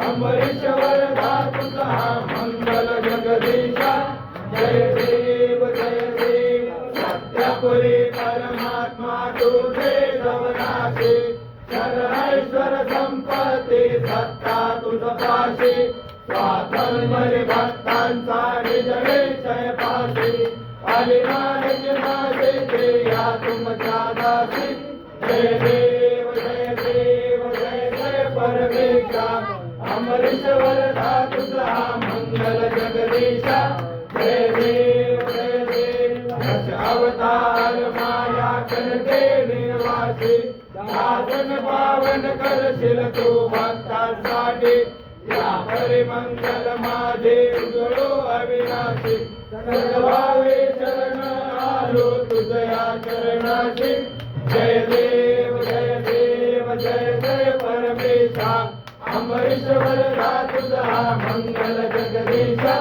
अमरीश्वर तुझा मंगल जगदीशा जय देव सत्यपुरी परमात्मा तुझे जवनाशी सर्वेश्वर संपत्ती सत्ता तुझ पाशी स्वातंत्र्य भक्तांचा निज विषय पाशी अलिमानिज नाशिके या तुमच्या दासी जय देव जय परमेशा अमरीश्वर तुझा मंगल जगदीशा जय देव दश अवतार माया कनके निवासी साधन पावन करशील तू भक्तांसाठी या परिमंगल माझे उजळो अविनाशी सर्वावे शरण आलो तुझया चरणाशी जय देव जय परमेशा अमरीश्वर तुझा मंगल जगदीशा